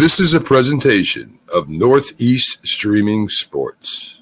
This is a presentation of Northeast Streaming Sports.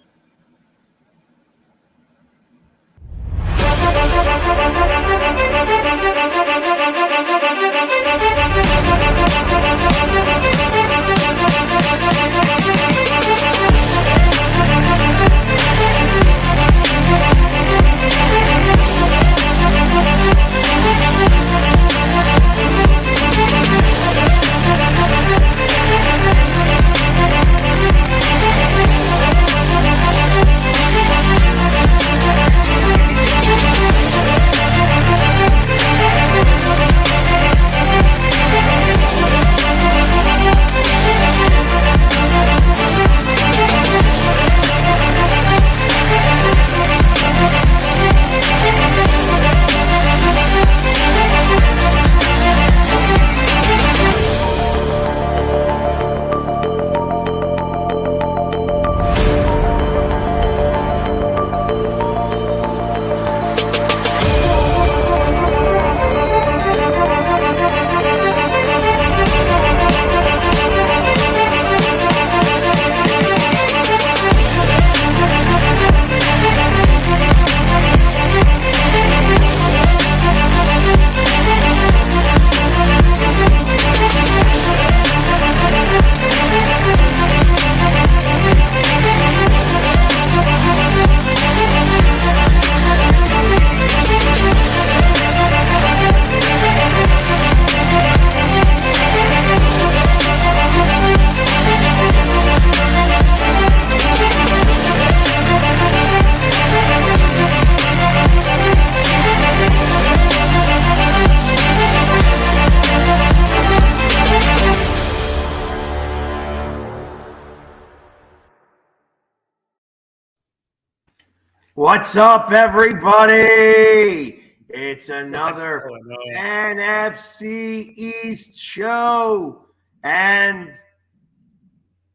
What's up, everybody? It's another NFC East show, and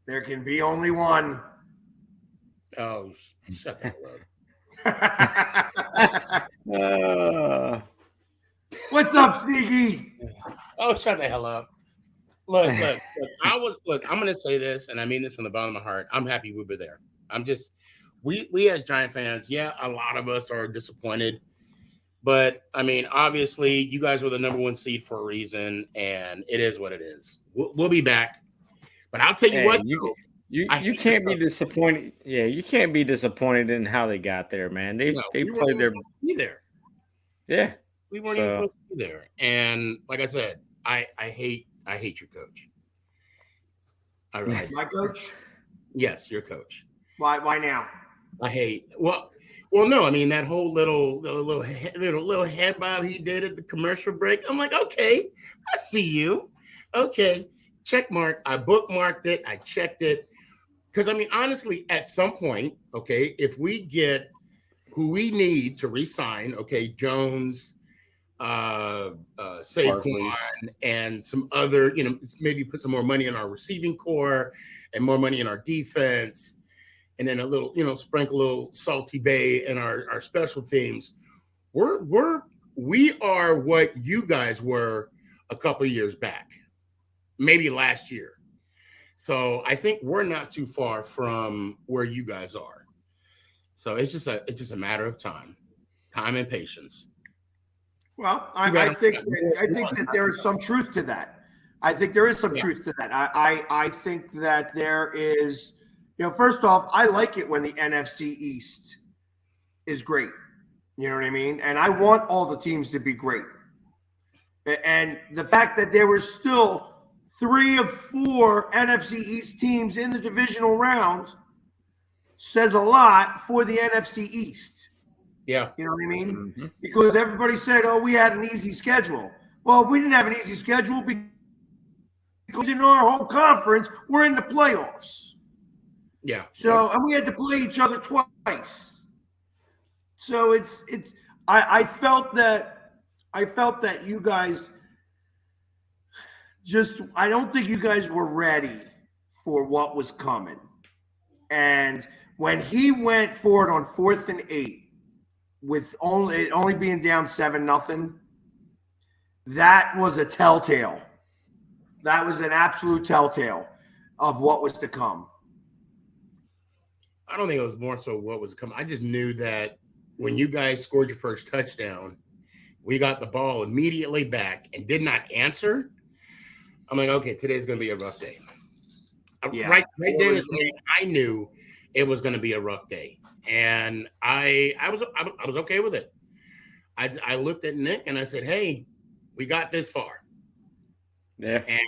there can be only one. Oh, shut the hell up. What's up, Sneaky? Oh, shut the hell up. Look, I'm going to say this, and I mean this from the bottom of my heart. I'm happy we were there. We as Giant fans, yeah, a lot of us are disappointed. But, I mean, obviously, you guys were the number one seed for a reason, and it is what it is. We'll be back. But I'll tell you what. You can't be disappointed. Yeah, you can't be disappointed in how they got there, man. They played their – be there. Yeah. We weren't even supposed to be there. And, like I said, I hate your coach. I really My coach? Yes, your coach. Why now? I hate well, no. I mean that whole little head bob he did at the commercial break. I'm like, okay, I see you. Okay, check mark. I bookmarked it. I checked it because I mean, honestly, at some point, okay, if we get who we need to re-sign, okay, Jones, Saquon, and some other, maybe put some more money in our receiving core and more money in our defense. And then a little, sprinkle a little salty bay in our special teams. We are what you guys were a couple of years back, maybe last year. So I think we're not too far from where you guys are. So it's just a matter of time and patience. Well, I think that there is some truth to that. I think there is some truth to that. I think that there is. First off, I like it when the NFC East is great. You know what I mean? And I want all the teams to be great. And the fact that there were still 3 of 4 NFC East teams in the divisional round says a lot for the NFC East. Yeah. You know what I mean? Mm-hmm. Because everybody said, oh, we had an easy schedule. Well, we didn't have an easy schedule because in our whole conference, we're in the playoffs. Yeah. So, and we had to play each other twice. So I felt that you guys I don't think you guys were ready for what was coming. And when he went for it on 4th and 8 with only being down 7-0, that was a telltale. That was an absolute telltale of what was to come. I don't think it was more so what was coming. I just knew that when you guys scored your first touchdown, we got the ball immediately back and did not answer. I'm like, okay, today's going to be a rough day. Yeah. Right then is when I knew it was going to be a rough day, and I was okay with it. I looked at Nick and I said, "Hey, we got this far. Yeah, and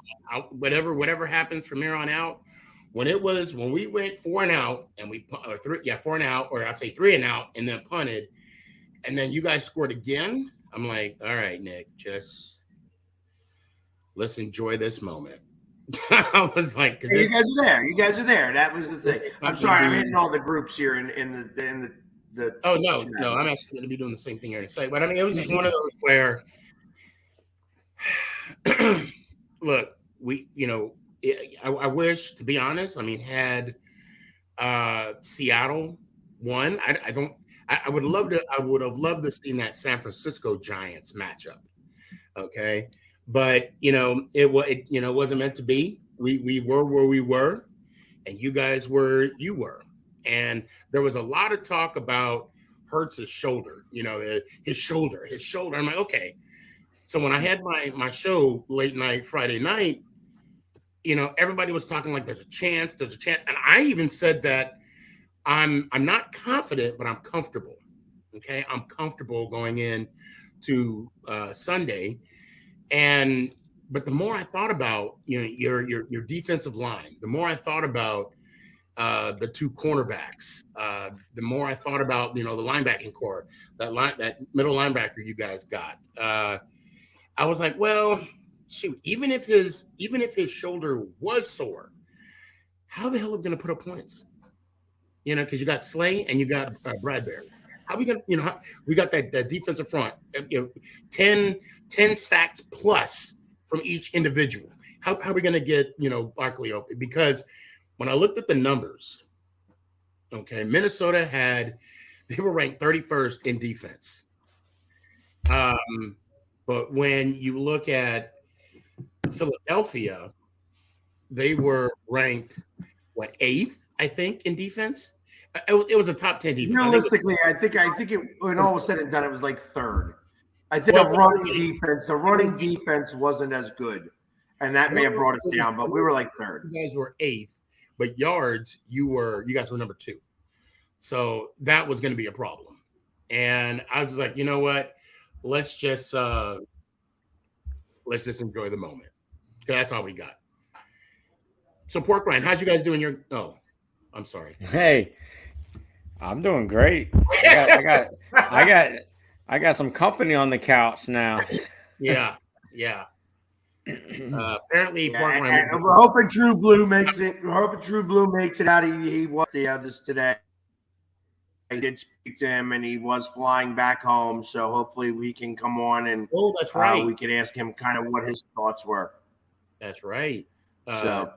whatever happens from here on out." When we went 4 and out and we 4 and out, or I'd say 3 and out, and then punted, and then you guys scored again. I'm like, all right, Nick, just let's enjoy this moment. I was like, hey, you guys are there. You guys are there. That was the thing. I'm sorry, I'm hitting all the groups here in the. Oh no, I'm actually going to be doing the same thing here in a second. But I mean, it was just one of those where, look, I wish, to be honest, I mean, had Seattle won, I would have loved to see that San Francisco Giants matchup. Okay. But it wasn't meant to be. We were where we were, and you guys were you were. And there was a lot of talk about Hurts' shoulder, his shoulder. I'm like, okay. So when I had my show late night Friday night, everybody was talking like there's a chance. And I even said that I'm not confident, but I'm comfortable. Okay. I'm comfortable going in to Sunday. But the more I thought about, your defensive line, the more I thought about the 2 cornerbacks, the more I thought about, the linebacking core, that middle linebacker you guys got. I was like, well, shoot, even if his shoulder was sore, how the hell are we going to put up points? Because you got Slay and you got Bradbury. How are we going to, we got that defensive front, 10 sacks plus from each individual. How are we going to get, Barkley open? Because when I looked at the numbers, okay, Minnesota they were ranked 31st in defense. But when you look at Philadelphia, they were ranked, 8th, I think, in defense. It was a top 10 defense. Realistically, I think it, when all was said and done, it was like 3rd. I think the running defense wasn't as good, and that may have brought us down. But we were like 3rd. You guys were 8th, but yards, you guys were number 2. So that was going to be a problem. And I was like, you know what? Let's just enjoy the moment. That's all we got. So Pork Rind, how'd you guys do in your? Oh, I'm sorry. Hey, I'm doing great. I got some company on the couch now. Yeah. Apparently, Pork Rind. We're hoping True Blue makes it. We're hoping True Blue makes it out. He was the others today. I did speak to him, and he was flying back home. So hopefully, we can come on and that's right. We can ask him kind of what his thoughts were. That's right. I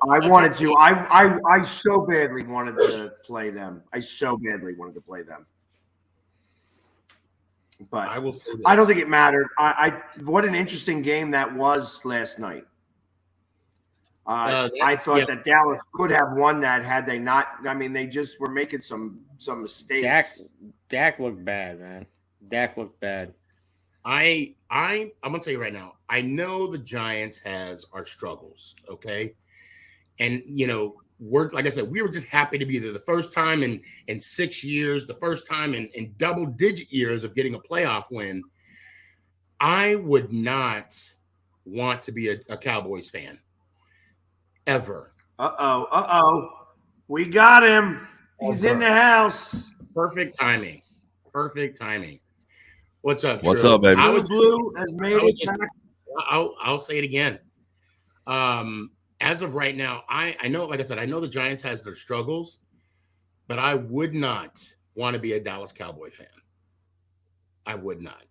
wanted to. I so badly wanted to play them. But I will say this. I don't think it mattered. What an interesting game that was last night. I thought that Dallas could have won that had they not. I mean, they just were making some mistakes. Dak looked bad, man. Dak looked bad. I'm gonna tell you right now. I know the Giants has our struggles, okay, and we're, like I said, we were just happy to be there the first time in 6 years, the first time in double-digit years of getting a playoff win. I would not want to be a Cowboys fan ever. We got him. He's in the house. Perfect timing. What's up? What's Drew? up, baby? Blue has made it back. I'll say it again. As of right now, I know, like I said, I know the Giants has their struggles, but I would not want to be a Dallas Cowboy fan. I would not.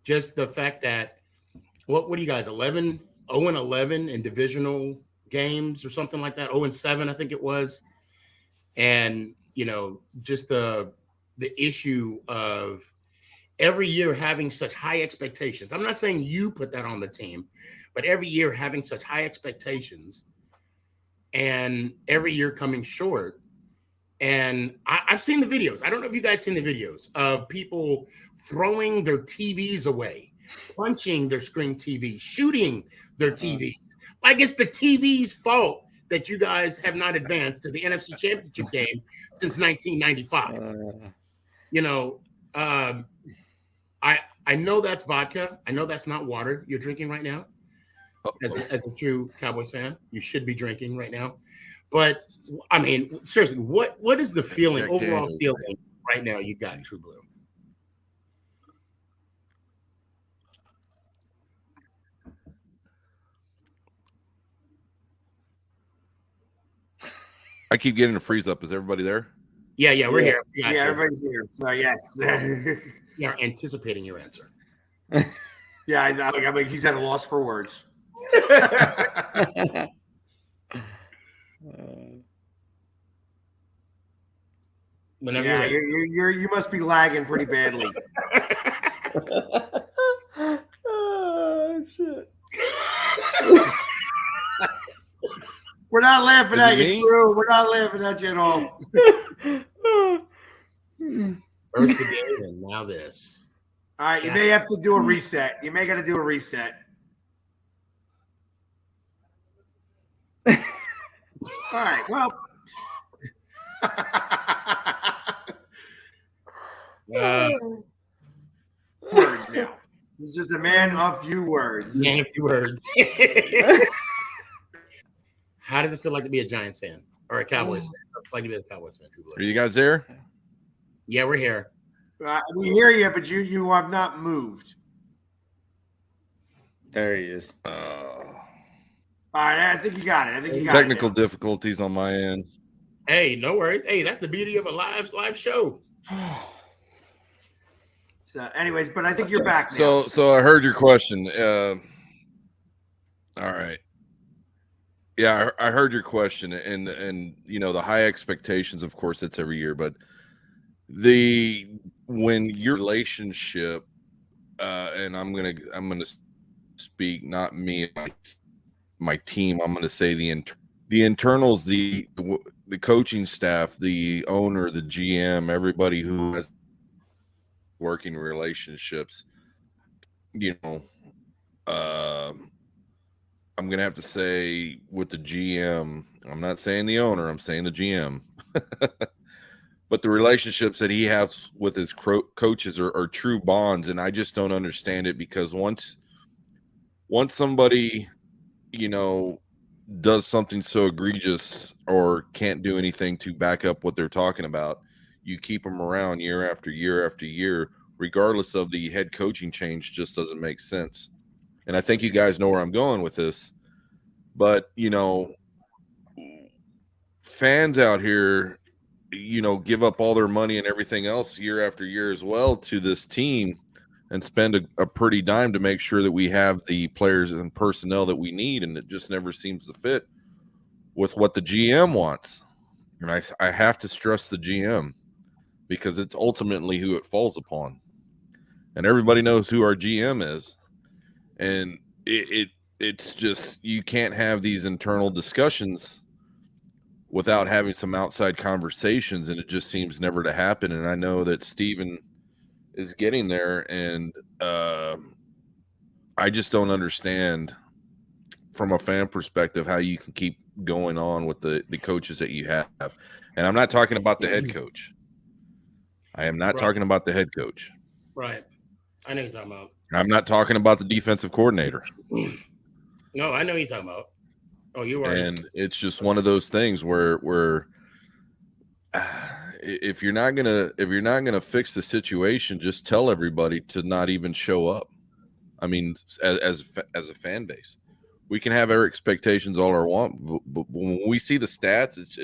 Just the fact that what do you guys, 0-11 in divisional games or something like that, 0-7, I think it was. And, just the issue of every year having such high expectations. I'm not saying you put that on the team, but every year having such high expectations and every year coming short. And I've seen the videos. I don't know if you guys seen the videos of people throwing their TVs away, punching their screen TVs, shooting their TVs. Like it's the TV's fault that you guys have not advanced to the NFC Championship game since 1995. You know, I know that's vodka. I know that's not water you're drinking right now. As a true Cowboys fan, you should be drinking right now. But I mean, seriously, what is the feeling, overall feeling right now you got in True Blue? I keep getting a freeze up. Is everybody there? Yeah, we're here. Yeah, everybody's here. So yes. Yeah, anticipating your answer. Yeah, I know. I mean, he's at a loss for words. Whenever yeah, you must be lagging pretty badly. Oh shit! We're not laughing Is at it you, me? Drew. We're not laughing at you at all. First the game and now this. All right, you may have to do a reset. You may got to do a reset. All right. Well. Words now. He's just a man of few words. Man of few words. How does it feel like to be a Giants fan or a Cowboys fan? It's like to be a Cowboys fan. Are you guys there? Yeah, we're here. We hear you, but you have not moved. There he is. All right, I think you got it. Technical difficulties on my end. Hey, no worries. Hey, that's the beauty of a live show. So, anyways, but I think you're back now. So I heard your question. All right. Yeah, I heard your question, and you know the high expectations. Of course, it's every year, but when your relationship, and I'm gonna speak, not me, my team. I'm gonna say the internals, the coaching staff, the owner, the GM, everybody who has working relationships. You know, I'm going to have to say with the GM, I'm not saying the owner, I'm saying the GM. But the relationships that he has with his coaches are true bonds, and I just don't understand it because once somebody, you know, does something so egregious or can't do anything to back up what they're talking about, you keep them around year after year after year, regardless of the head coaching change. Just doesn't make sense. And I think you guys know where I'm going with this. But, you know, fans out here, you know, give up all their money and everything else year after year as well to this team and spend a pretty dime to make sure that we have the players and personnel that we need. And it just never seems to fit with what the GM wants. And I have to stress the GM because it's ultimately who it falls upon. And everybody knows who our GM is. And it's just, you can't have these internal discussions without having some outside conversations, and it just seems never to happen. And I know that Steven is getting there, and I just don't understand from a fan perspective how you can keep going on with the coaches that you have. And I'm not talking about the head coach. I am not talking about the head coach. Right. I know you're talking about. I'm not talking about the defensive coordinator. No, I know you're talking about. Oh, you are. And it's just one of those things where if you're not gonna fix the situation, just tell everybody to not even show up. I mean, as a fan base, we can have our expectations all our want, but when we see the stats, it's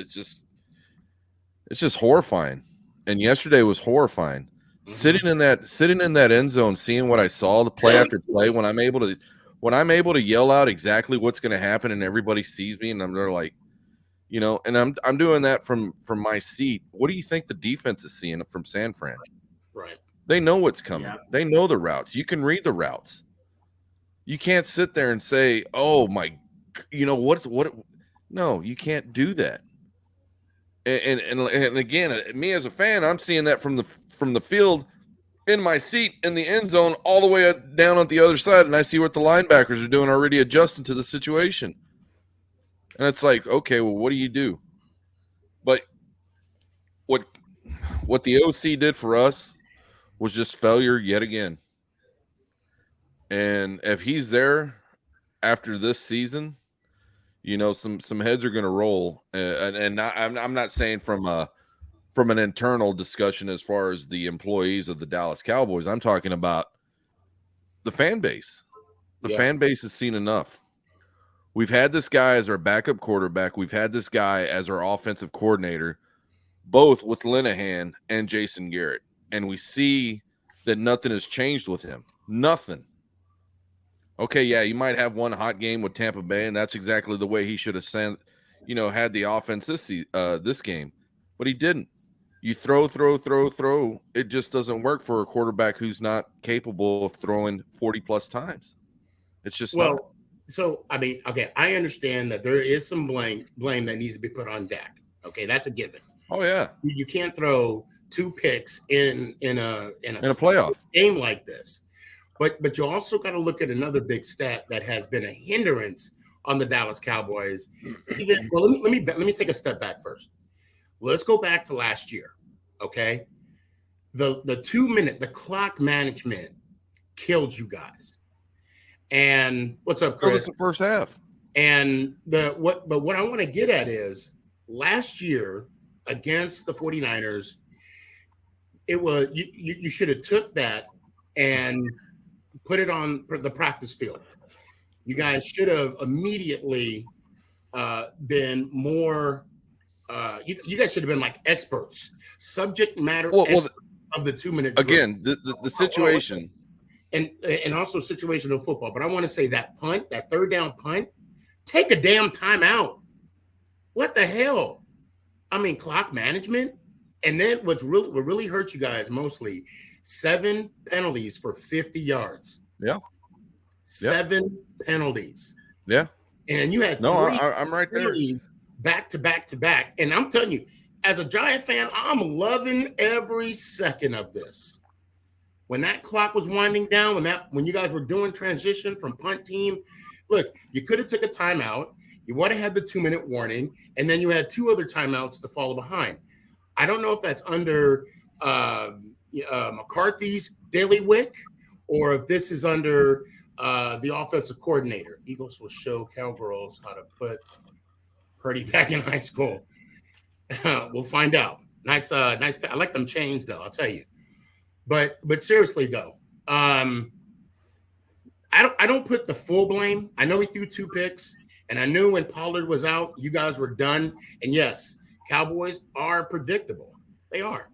just horrifying. And yesterday was horrifying. Sitting in that end zone, seeing what I saw, the play after play, when I'm able to yell out exactly what's going to happen, and everybody sees me, and they're like, you know, and I'm doing that from my seat. What do you think the defense is seeing from San Fran? Right. They know what's coming. Yep. They know the routes. You can read the routes. You can't sit there and say, "Oh my, what?" No, you can't do that. And again, me as a fan, I'm seeing that from the field, in my seat in the end zone, all the way down at the other side, and I see what the linebackers are doing, already adjusting to the situation. And it's like, okay, well, what do you do? But what the OC did for us was just failure yet again. And if he's there after this season, some heads are going to roll. I'm not saying from an internal discussion as far as the employees of the Dallas Cowboys. I'm talking about the fan base. The fan base has seen enough. We've had this guy as our backup quarterback. We've had this guy as our offensive coordinator, both with Linehan and Jason Garrett. And we see that nothing has changed with him. Nothing. Okay, yeah, you might have one hot game with Tampa Bay, and that's exactly the way he should have had the offense this game. But he didn't. You throw. It just doesn't work for a quarterback who's not capable of throwing 40-plus times. It's just not. So, I mean, okay, I understand that there is some blame that needs to be put on Dak. Okay, that's a given. Oh, yeah. You can't throw 2 picks in a playoff game like this. But you also got to look at another big stat that has been a hindrance on the Dallas Cowboys. Let me take a step back first. Let's go back to last year. Okay, the 2-minute, the clock management killed you guys. And what's up, Chris? That was the first half. And what I want to get at is last year against the 49ers, it was you should have took that and put it on the practice field. You guys should have immediately been more. You guys should have been like experts, subject matter experts of the 2-minute drill. Again, the situation, and also situational football. But I want to say that punt, that third down punt, take a damn timeout. What the hell? I mean, clock management. And then what really hurt you guys mostly, 7 penalties for 50 yards. Yeah. 7 penalties. Yeah. And you had I'm right there. Back to back. And I'm telling you, as a Giant fan, I'm loving every second of this. When that clock was winding down, when you guys were doing transition from punt team, look, you could have took a timeout. You would have had the 2-minute warning, and then you had 2 other timeouts to follow behind. I don't know if that's under McCarthy's daily wick or if this is under the offensive coordinator. Eagles will show Cowgirls how to put Purdy back in high school. We'll find out. Nice. I like them chains, though. I'll tell you. But seriously, though, I don't put the full blame. I know he threw 2 picks, and I knew when Pollard was out, you guys were done. And yes, Cowboys are predictable. They are.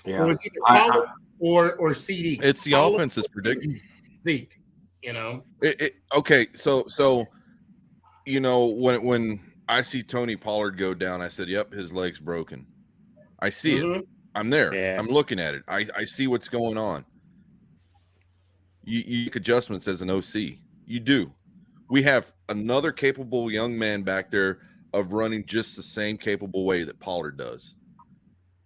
Yeah. It was either Pollard or CD. It's the Pollard offense is predictable. Zeke, Okay, so when I see Tony Pollard go down, I said, "Yep, his leg's broken." I see it. I'm there. Yeah. I'm looking at it. I see what's going on. You make adjustments as an OC. You do. We have another capable young man back there of running just the same capable way that Pollard does.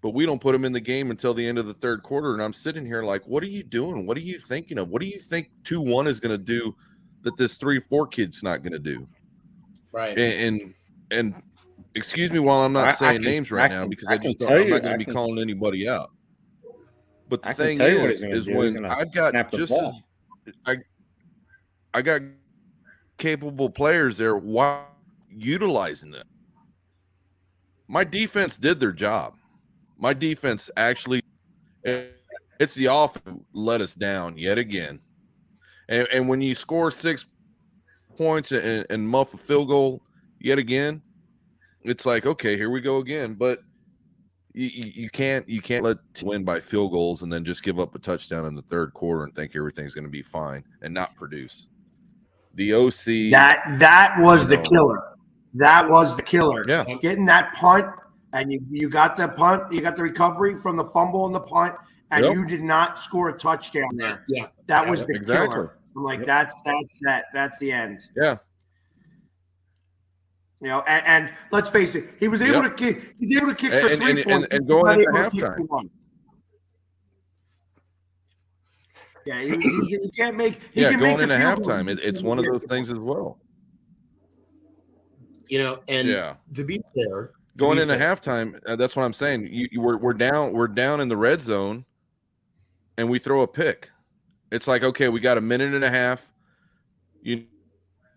But we don't put him in the game until the end of the third quarter, and I'm sitting here like, what are you doing? What are you thinking of? What do you think 2-1 is going to do that this 3-4 kid's not going to do? Right. And excuse me while I'm not saying names right now because I'm not going to be calling anybody out. But the thing is when I've got just as I got capable players there, why utilizing them? My defense did their job. My defense actually, it's the offense who let us down yet again. And when you score 6 points and muff a field goal yet again, it's like, okay, here we go again. But you can't let win by field goals and then just give up a touchdown in the third quarter and think everything's going to be fine and not produce. The OC that was the killer. That was the killer. Yeah. Getting that punt, and you got the punt, you got the recovery from the fumble and the punt, and you did not score a touchdown there. Yeah, that was the exactly. killer. I'm like, that's the end. Yeah. You know, and let's face it, he was able to kick. He's able to kick for 3 points and going into halftime. Yeah, he can't make. He can going make into halftime, it's one of those things as well. You know, and to be fair, going into halftime, that's what I'm saying. We're down in the red zone, and we throw a pick. It's like, okay, we got a minute and a half. You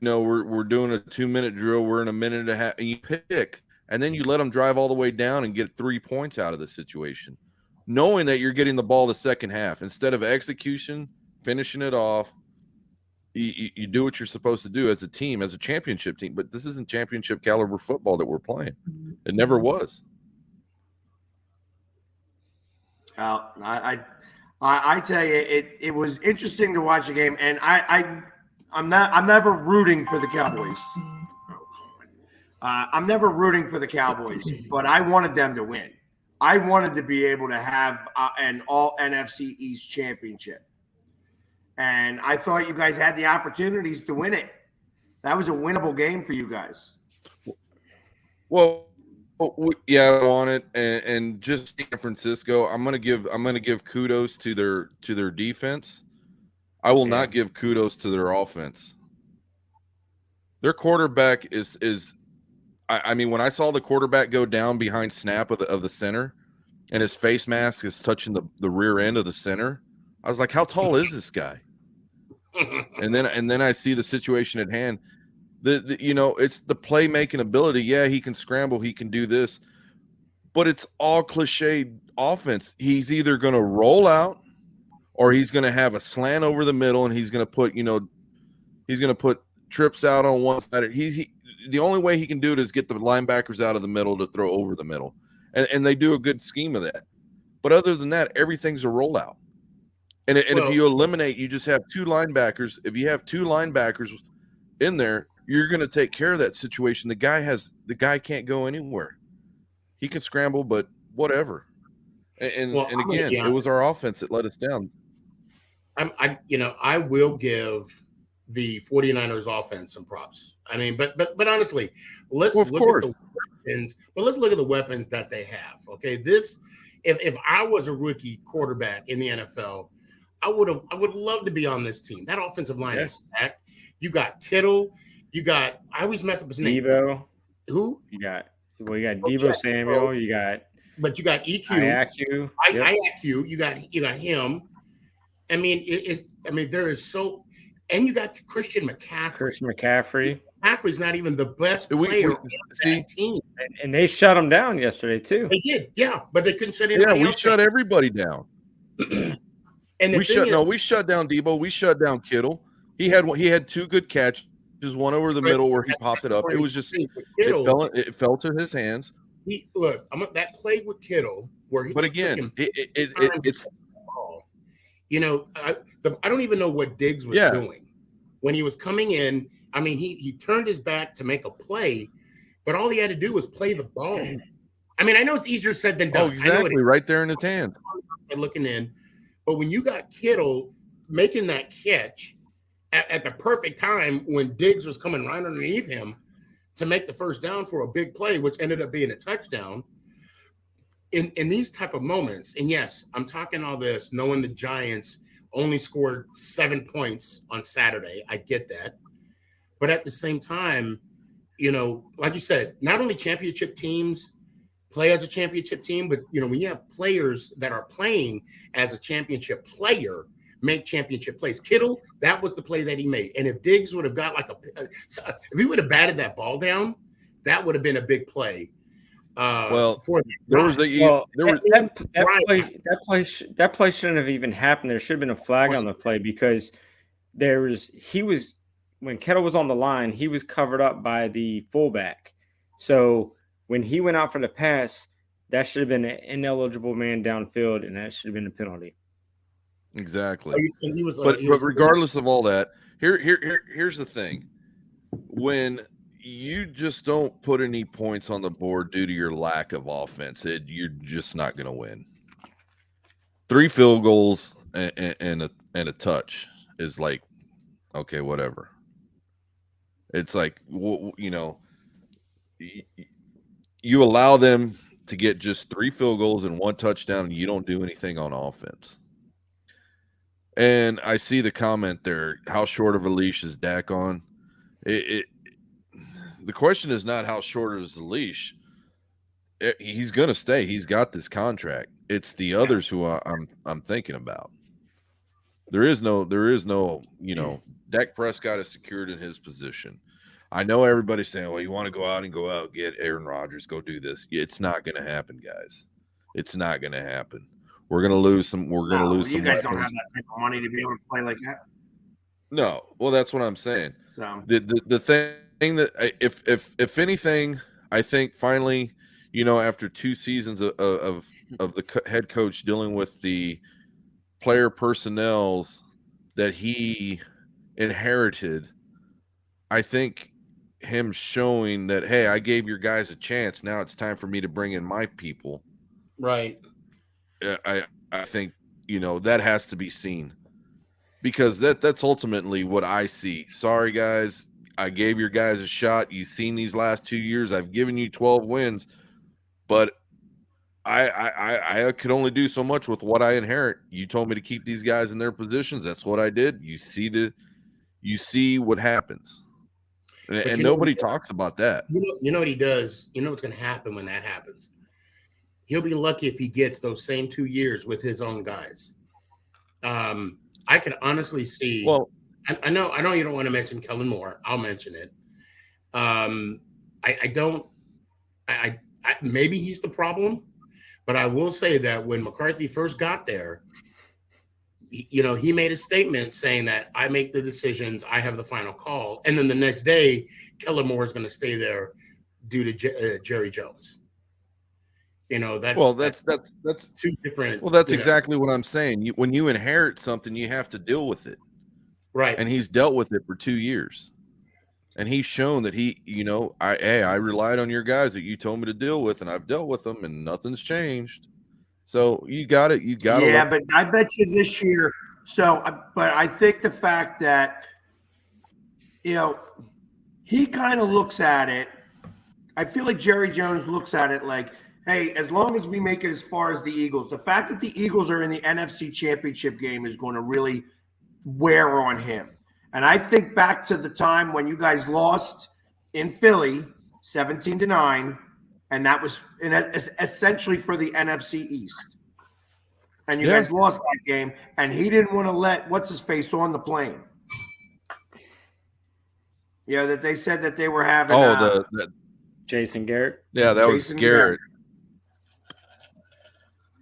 know, we're doing a 2-minute drill. We're in a minute and a half, and you pick, and then you let them drive all the way down and get 3 points out of the situation, knowing that you're getting the ball the second half instead of execution, finishing it off. You do what you're supposed to do as a team, as a championship team. But this isn't championship caliber football that we're playing. It never was. Well, I tell you, it was interesting to watch the game, and I'm never rooting for the Cowboys. I'm never rooting for the Cowboys, but I wanted them to win. I wanted to be able to have an all NFC East championship. And I thought you guys had the opportunities to win it. That was a winnable game for you guys. Well, yeah, I want it, and just San Francisco. I'm gonna give kudos to their defense. I will not give kudos to their offense. Their quarterback is. I mean, when I saw the quarterback go down behind snap of the center, and his face mask is touching the rear end of the center, I was like, how tall is this guy? And then I see the situation at hand. It's the playmaking ability. Yeah, he can scramble, he can do this, but it's all cliche offense. He's either going to roll out, or he's going to have a slant over the middle, and he's going to put trips out on one side. The only way he can do it is get the linebackers out of the middle to throw over the middle, and they do a good scheme of that. But other than that, everything's a rollout. And if you eliminate, you just have 2 linebackers. If you have 2 linebackers in there, you're going to take care of that situation. The guy can't go anywhere. He can scramble, but whatever. And again, it was our offense that let us down. I will give the 49ers offense some props. I mean, but honestly, let's look at the weapons. But let's look at the weapons that they have. Okay, if I was a rookie quarterback in the NFL, I would love to be on this team. That offensive line is stacked. You got Kittle. I always mess up his name. Devo. Who? You got Devo Samuel. You got EQ. IAQ. IAQ. You got him. I mean, there is so, and you got Christian McCaffrey. McCaffrey's not even the best player on that team. And they shut him down yesterday too. They did, but they couldn't shut anybody else. We shut everybody down. And we shut down Debo. We shut down Kittle. He had 2 good catches, one over the middle where he popped it up. It was just it fell to his hands. That play with Kittle where he. But again, it's. I don't even know what Diggs was doing when he was coming in. I mean, he turned his back to make a play, but all he had to do was play the ball. I mean, I know it's easier said than done. Oh, exactly, right there in his hands. And looking in. But when you got Kittle making that catch at the perfect time when Diggs was coming right underneath him to make the first down for a big play, which ended up being a touchdown, in these type of moments, and yes, I'm talking all this knowing the Giants only scored 7 points on Saturday. I get that. But at the same time, like you said, not only championship teams play as a championship team, but when you have players that are playing as a championship player, make championship plays. Kittle, that was the play that he made. And if Diggs would have got if he would have batted that ball down, that would have been a big play. That play shouldn't have even happened. There should have been a flag on the play because when Kittle was on the line, he was covered up by the fullback. So when he went out for the pass, that should have been an ineligible man downfield, and that should have been a penalty. Exactly. But regardless of all that, here's the thing. When you just don't put any points on the board due to your lack of offense, you're just not going to win. 3 field goals and a touch is like, okay, whatever. It's like, you know, you allow them to get just 3 field goals and 1 touchdown, and you don't do anything on offense. And I see the comment there, how short of a leash is Dak on? The question is not how short is the leash. He's going to stay. He's got this contract. It's the others who I'm thinking about. There is no, you know, Dak Prescott is secured in his position. I know everybody's saying, well, you want to go out, get Aaron Rodgers, go do this. It's not going to happen, guys. It's not going to happen. We're going to lose some. We're going to lose some. You guys don't weapons. have that type of money to be able to play like that. No. Well, that's what I'm saying. So. The thing that if anything, I think finally, you know, after 2 seasons of the head coach dealing with the player personnels that he inherited, I think him showing that, hey, I gave your guys a chance. Now it's time for me to bring in my people. Right. I think, you know, that has to be seen, because that's ultimately what I see. Sorry, guys. I gave your guys a shot. You've seen these last 2 years. I've given you 12 wins, but I could only do so much with what I inherit. You told me to keep these guys in their positions. That's what I did. You see what happens. And nobody talks about that. You know what he does? You know what's going to happen when that happens? He'll be lucky if he gets those same 2 years with his own guys. I can honestly see. Well, I know you don't want to mention Kellen Moore. I'll mention it. I don't. Maybe he's the problem, but I will say that when McCarthy first got there, you know, he made a statement saying that I make the decisions, I have the final call, and then the next day, Kellen Moore is going to stay there due to Jerry Jones. You know, that's 2 different. Well, that's exactly what I'm saying. When you inherit something, you have to deal with it. Right. And he's dealt with it for 2 years. And he's shown that he, you know, I relied on your guys that you told me to deal with, and I've dealt with them, and nothing's changed. So you got it. You got it. Yeah, but I bet you this year. So, but I think the fact that, you know, he kind of looks at it. I feel like Jerry Jones looks at it like, hey, as long as we make it as far as the Eagles, the fact that the Eagles are in the NFC Championship game is going to really wear on him. And I think back to the time when you guys lost in Philly 17-9, and that was essentially for the NFC East. And you guys lost that game, and he didn't want to let what's-his-face on the plane. Yeah, that they said that they were having Jason Garrett. Yeah, that was Garrett.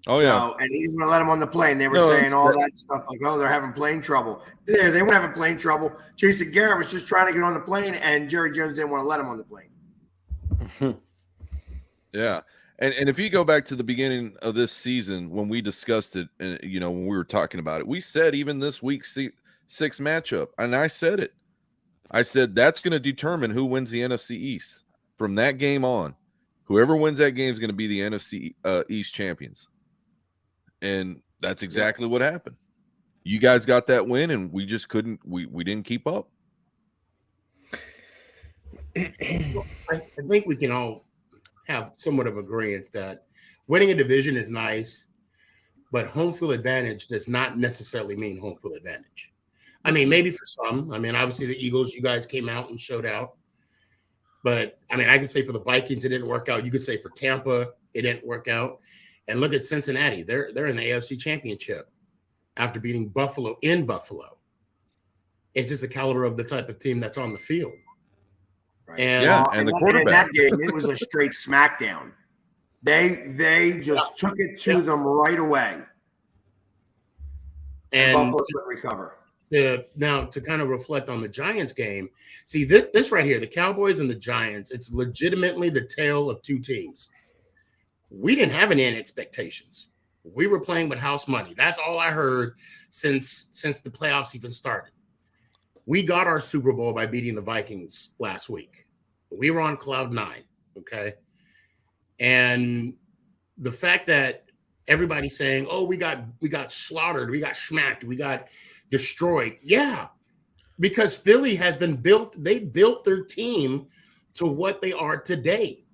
Oh, yeah. So, and he didn't want to let him on the plane. They were saying all that stuff like, oh, they're having plane trouble. They weren't having plane trouble. Jason Garrett was just trying to get on the plane, and Jerry Jones didn't want to let him on the plane. Yeah. And if you go back to the beginning of this season when we discussed it, and you know, when we were talking about it, we said even this week 6 matchup, and I said it. I said that's going to determine who wins the NFC East. From that game on, whoever wins that game is going to be the NFC East champions. And that's exactly what happened. You guys got that win, and we just couldn't. We didn't keep up. I think we can all have somewhat of agreement that winning a division is nice, but home field advantage does not necessarily mean home field advantage. I mean, maybe for some. I mean, obviously the Eagles, you guys came out and showed out. But, I mean, I can say for the Vikings, it didn't work out. You could say for Tampa, it didn't work out. And look at Cincinnati. They're in the AFC Championship after beating Buffalo in Buffalo. It's just the caliber of the type of team that's on the field. Right. And the quarterback. In that game, it was a straight smackdown. They just took it to them right away. And Buffalo couldn't recover. Now, to kind of reflect on the Giants game, see this right here, the Cowboys and the Giants, it's legitimately the tale of 2 teams. We didn't have any expectations. We were playing with house money. That's all I heard since the playoffs even started. We got our Super Bowl by beating the Vikings last week. We were on cloud 9, okay? And the fact that everybody's saying, "Oh, we got slaughtered, we got smacked, we got destroyed." Yeah, because Philly has been built. They built their team to what they are today.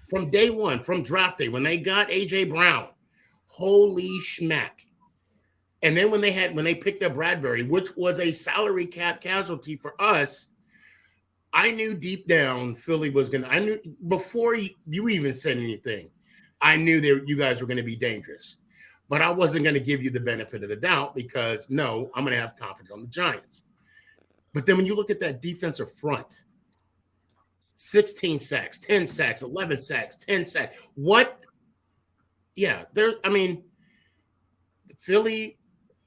From day one, from draft day, when they got AJ Brown, holy schmack. And then when they picked up Bradbury, which was a salary cap casualty for us, I knew deep down Philly was gonna. I knew before you even said anything, I knew that you guys were going to be dangerous. But I wasn't going to give you the benefit of the doubt because no, I'm going to have confidence on the Giants. But then when you look at that defensive front, 16 sacks, 10 sacks, 11 sacks, 10 sacks. What? Yeah, Philly,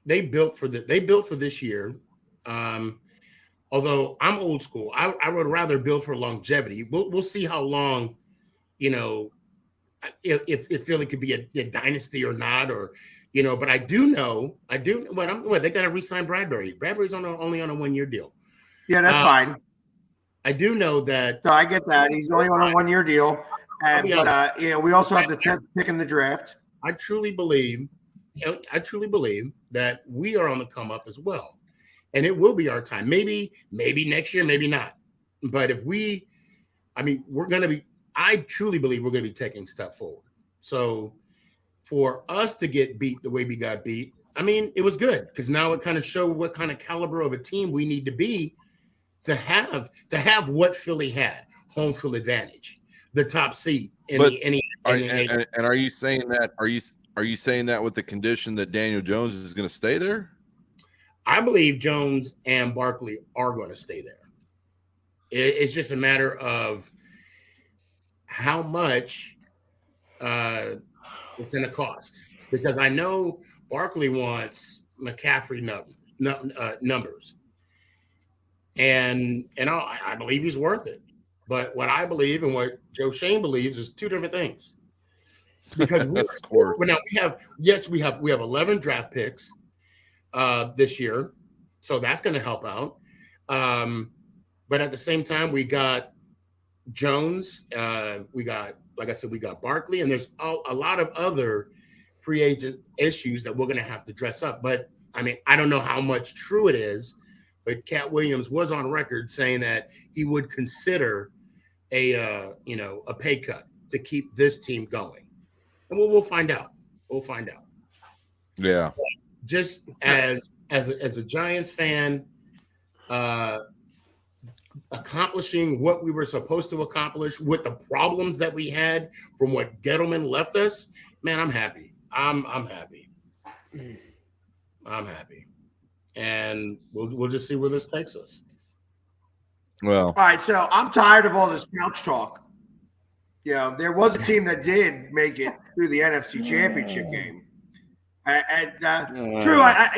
they built for this year. Although I'm old school, I would rather build for longevity. We'll see how long, if Philly could be a dynasty or not, or but I do know. They got to re-sign Bradbury. Bradbury's only on a 1-year deal. Yeah, that's fine. I do know that. No, I get that. He's only on a 1-year deal, and we also have the 10th pick in the draft. I truly believe that we are on the come up as well, and it will be our time. Maybe next year, maybe not. But we're going to be. I truly believe we're going to be taking stuff forward. So for us to get beat the way we got beat, it was good because now it kind of showed what kind of caliber of a team we need to be to have what Philly had, home field advantage, the top seed. And are you saying that? Are you saying that with the condition that Daniel Jones is going to stay there? I believe Jones and Barkley are going to stay there. It's just a matter of how much it's going to cost, because I know Barkley wants McCaffrey numbers, and I believe he's worth it. But what I believe and what Joe Shane believes is two different things. Because we have 11 draft picks this year, so that's going to help out. But at the same time, we got Jones, we got Barkley, and there's a lot of other free agent issues that we're going to have to dress up. But I don't know how much true it is, but Cat Williams was on record saying that he would consider a pay cut to keep this team going, and we'll find out. We'll find out. Yeah. Just as a Giants fan, accomplishing what we were supposed to accomplish with the problems that we had from what Gettleman left us, man, I'm happy. I'm happy. I'm happy. And we'll just see where this takes us. Well, all right. So I'm tired of all this couch talk. There was a team that did make it through the NFC Championship game. True. I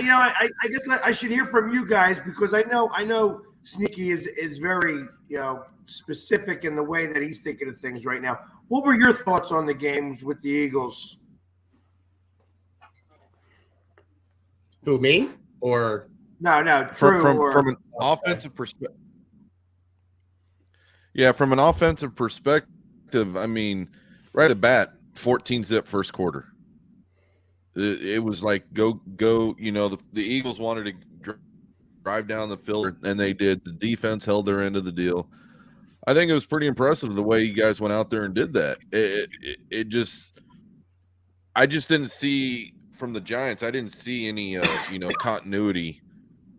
guess I should hear from you guys, because I know Sneaky is very specific in the way that he's thinking of things right now. What were your thoughts on the games with the Eagles? Who, me or no? True. From an offensive perspective. Yeah, from an offensive perspective, right at the bat, 14-zip first quarter. It was like go. The Eagles wanted to drive down the field, and they did. The defense held their end of the deal. I think it was pretty impressive the way you guys went out there and did that. I just didn't see from the Giants. I didn't see any continuity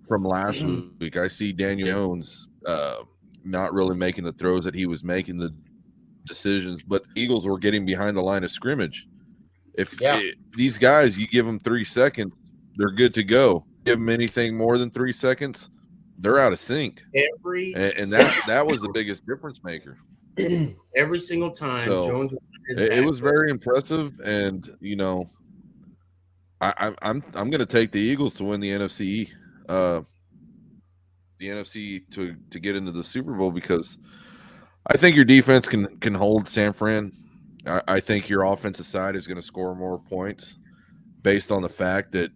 from last week. I see Daniel Jones not really making the throws that he was making, the decisions, but Eagles were getting behind the line of scrimmage. If these guys, you give them 3 seconds, they're good to go. Give them anything more than 3 seconds, they're out of sync. And that was the biggest difference maker. Every single time. So Jones it was very impressive, and I'm going to take the Eagles to win the NFC. The NFC to get into the Super Bowl, because I think your defense can hold San Fran. I think your offensive side is going to score more points based on the fact that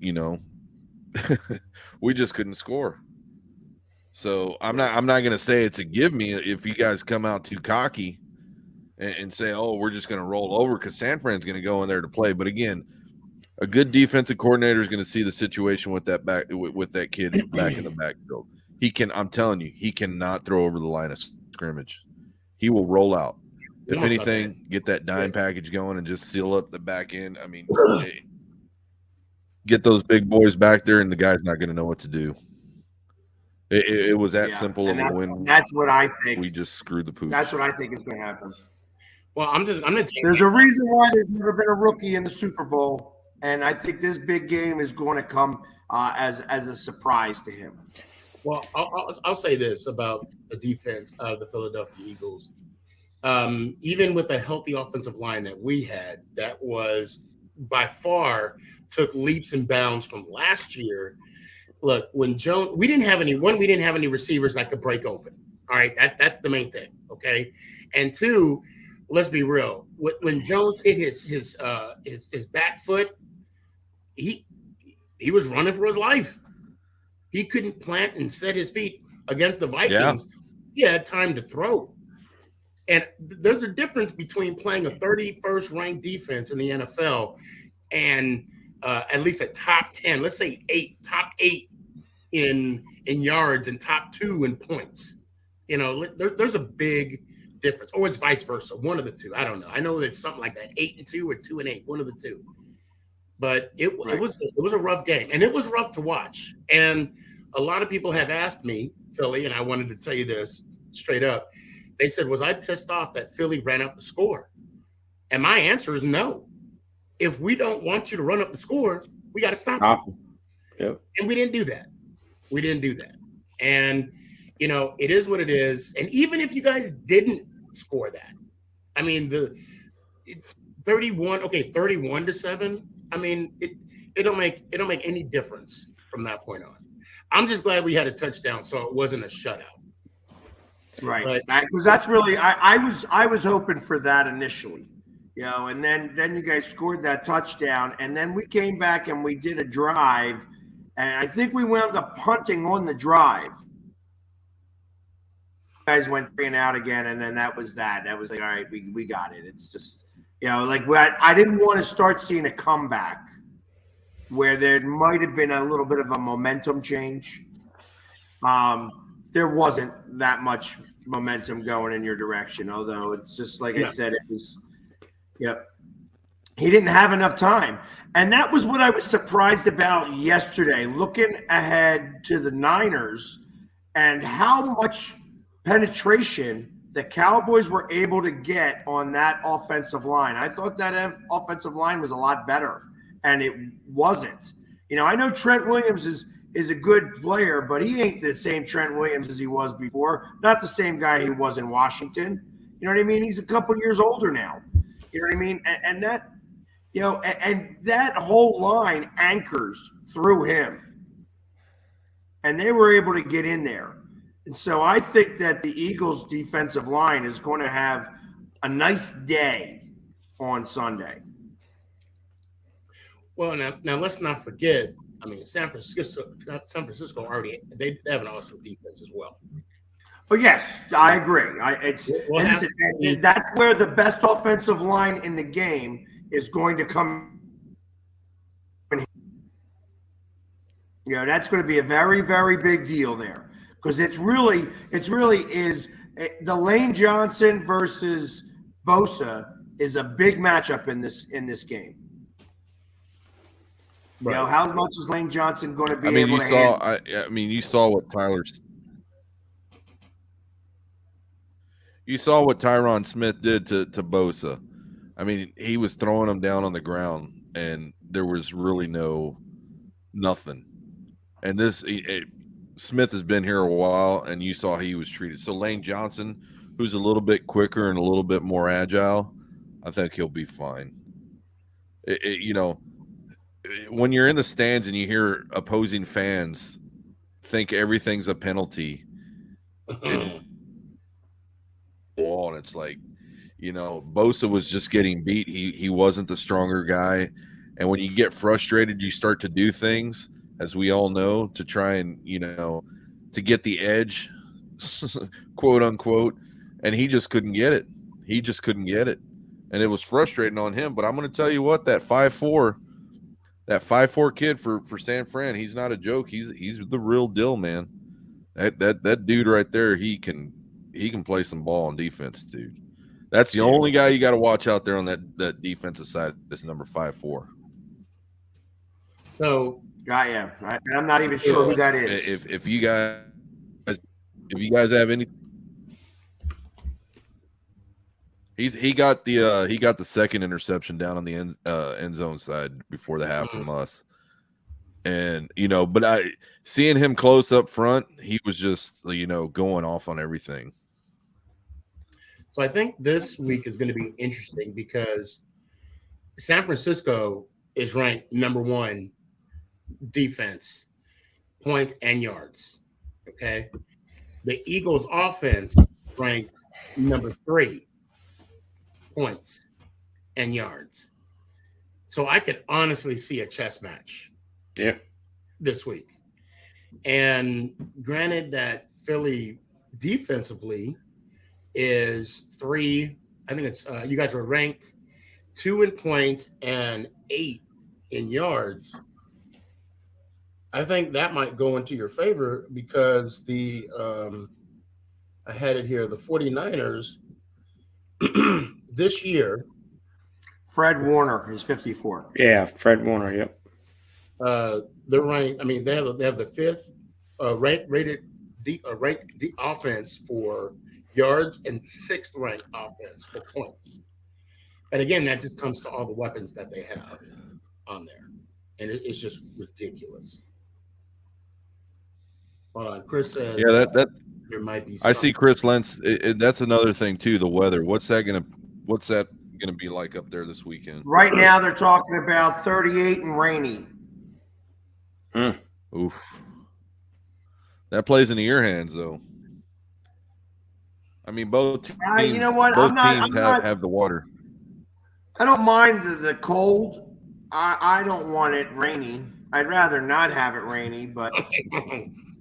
we just couldn't score. So I'm not going to say it's a give me if you guys come out too cocky, and say, oh, we're just going to roll over because San Fran's going to go in there to play. But again, a good defensive coordinator is going to see the situation with that kid back in the backfield. I'm telling you, he cannot throw over the line of scrimmage. He will roll out. If anything, get that dime package going and just seal up the back end. I mean, get those big boys back there, and the guy's not going to know what to do. It was that simple of a win. That's what I think. We just screwed the pooch. That's what I think is going to happen. Well, There's a reason why there's never been a rookie in the Super Bowl, and I think this big game is going to come as a surprise to him. Well, I'll say this about the defense of the Philadelphia Eagles. Even with the healthy offensive line that we had, that was by far took leaps and bounds from last year. Look, when Jones, we didn't have any receivers that could break open. All right, that's the main thing. Okay, and two, let's be real. When Jones hit his back foot, he was running for his life. He couldn't plant and set his feet against the Vikings. Yeah. He had time to throw. And there's a difference between playing a 31st ranked defense in the NFL and at least a top 10, let's say top 8 in yards and top 2 in points. You know, there's a big difference. Or it's vice versa, one of the two. I don't know. I know it's something like that, 8-2 or 2-8, one of the two. But it was a rough game, and it was rough to watch. And a lot of people have asked me, Philly, and I wanted to tell you this straight up. They said, was I pissed off that Philly ran up the score? And my answer is no. If we don't want you to run up the score, we got to stop it. Yep. And we didn't do that. And, you know, it is what it is. And even if you guys didn't score that, I mean, 31-7. I mean, it don't make any difference from that point on. I'm just glad we had a touchdown, so it wasn't a shutout. Right, because that's really I was hoping for that initially, you know, and then you guys scored that touchdown, and then we came back and we did a drive, and I think we wound up punting on the drive. You guys went 3 and out again, and then that was that. That was like, all right, we got it. It's just, you know, like I didn't want to start seeing a comeback where there might have been a little bit of a momentum change. There wasn't that much momentum going in your direction, although it's just like I said, it was, he didn't have enough time. And that was what I was surprised about yesterday, looking ahead to the Niners and how much penetration the Cowboys were able to get on that offensive line. I thought that offensive line was a lot better, and it wasn't. You know, I know Trent Williams is a good player, but he ain't the same Trent Williams as he was before. Not the same guy he was in Washington. You know what I mean? He's a couple years older now. You know what I mean? And that, you know, and that whole line anchors through him. And they were able to get in there. And so I think that the Eagles' defensive line is going to have a nice day on Sunday. Well, now let's not forget, I mean, San Francisco already they have an awesome defense as well. But yes, I agree. That's where the best offensive line in the game is going to come. You know, that's going to be a very, very big deal there, because it's really is the Lane Johnson versus Bosa is a big matchup in this game. Right. You know, how much is Lane Johnson going to be able to handle? You saw what Tyron Smith did to Bosa. I mean, he was throwing him down on the ground, and there was really nothing. And Smith has been here a while, and you saw he was treated. So Lane Johnson, who's a little bit quicker and a little bit more agile, I think he'll be fine. You know, when you're in the stands and you hear opposing fans think everything's a penalty, and it's like, you know, Bosa was just getting beat. He wasn't the stronger guy. And when you get frustrated, you start to do things, as we all know, to try and, you know, to get the edge, quote unquote. And he just couldn't get it. he just couldn't get it, and it was frustrating on him. But I'm going to tell you what, that 5'4" kid for San Fran, he's not a joke. He's the real deal, man. That dude right there, he can play some ball on defense, dude. That's the only guy you got to watch out there on that defensive side. This number 5'4". So I am. I'm not even sure who that is. If you guys have any, he got the second interception down on the end zone side before the half from us, and but seeing him close up front, he was just going off on everything. So I think this week is going to be interesting because San Francisco is ranked number 1 defense, points and yards. Okay. The Eagles offense ranked number 3, points and yards. So I could honestly see a chess match. Yeah. This week. And granted that Philly defensively is 3, I think it's you guys were ranked 2 in points and 8 in yards. I think that might go into your favor because I had it here, the 49ers this year. Fred Warner is 54. Yeah, Fred Warner, yep. They're ranked, they have the 5th rated offense for yards and 6th ranked offense for points. And again, that just comes to all the weapons that they have on there. And it's just ridiculous. Hold on, Chris says. Yeah, that there might be. I see Chris Lentz. That's another thing too. The weather. What's that gonna be like up there this weekend? Right now, they're talking about 38 and rainy. Oof. That plays into your hands, though. Both teams. You know what? Both teams have the water. I don't mind the cold. I don't want it rainy. I'd rather not have it rainy, but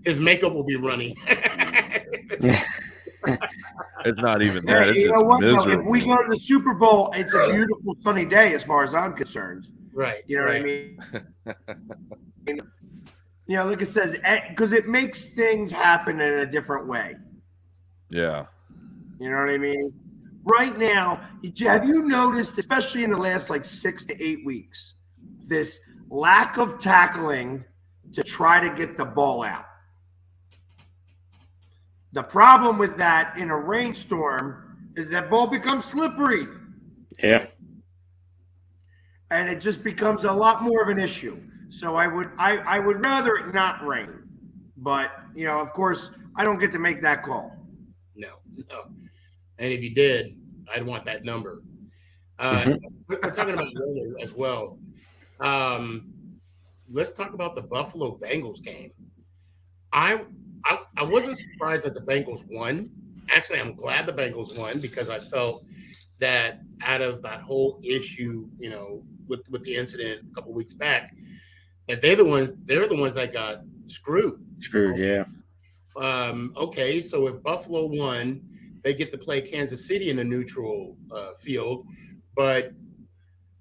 his makeup will be runny. It's not even that. It's you know what? miserable. If we go to the Super Bowl, it's a beautiful sunny day, as far as I'm concerned. Right. You know what I mean? Like it says, because it makes things happen in a different way. Yeah. You know what I mean? Right now, have you noticed, especially in the last 6 to 8 weeks, this lack of tackling to try to get the ball out? The problem with that in a rainstorm is that ball becomes slippery. Yeah. And it just becomes a lot more of an issue. So I would rather it not rain. But, of course, I don't get to make that call. No. And if you did, I'd want that number. We're talking about weather as well. Let's talk about the Buffalo Bengals game. I wasn't surprised that the Bengals won. Actually, I'm glad the Bengals won because I felt that out of that whole issue, with the incident a couple weeks back, that they're the ones that got screwed. Yeah. Okay, so if Buffalo won, they get to play Kansas City in a neutral field, but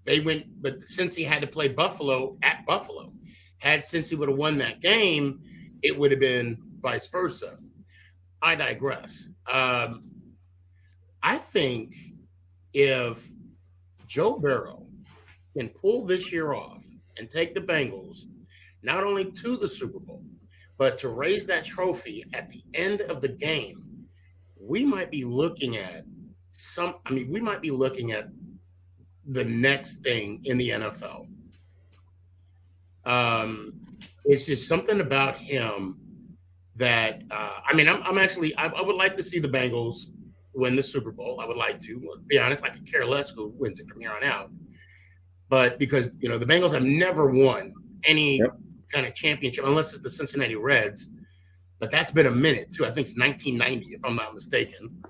Cincy had to play Buffalo at Buffalo. Had Cincy would have won that game, it would have been vice versa. I digress. I think if Joe Burrow can pull this year off and take the Bengals not only to the Super Bowl, but to raise that trophy at the end of the game, we might be looking at the next thing in the NFL. It's just something about him that I would like to see the Bengals win the Super Bowl. I would like to be honest. I could care less who wins it from here on out. But because the Bengals have never won any kind of championship unless it's the Cincinnati Reds. But that's been a minute too. I think it's 1990, if I'm not mistaken.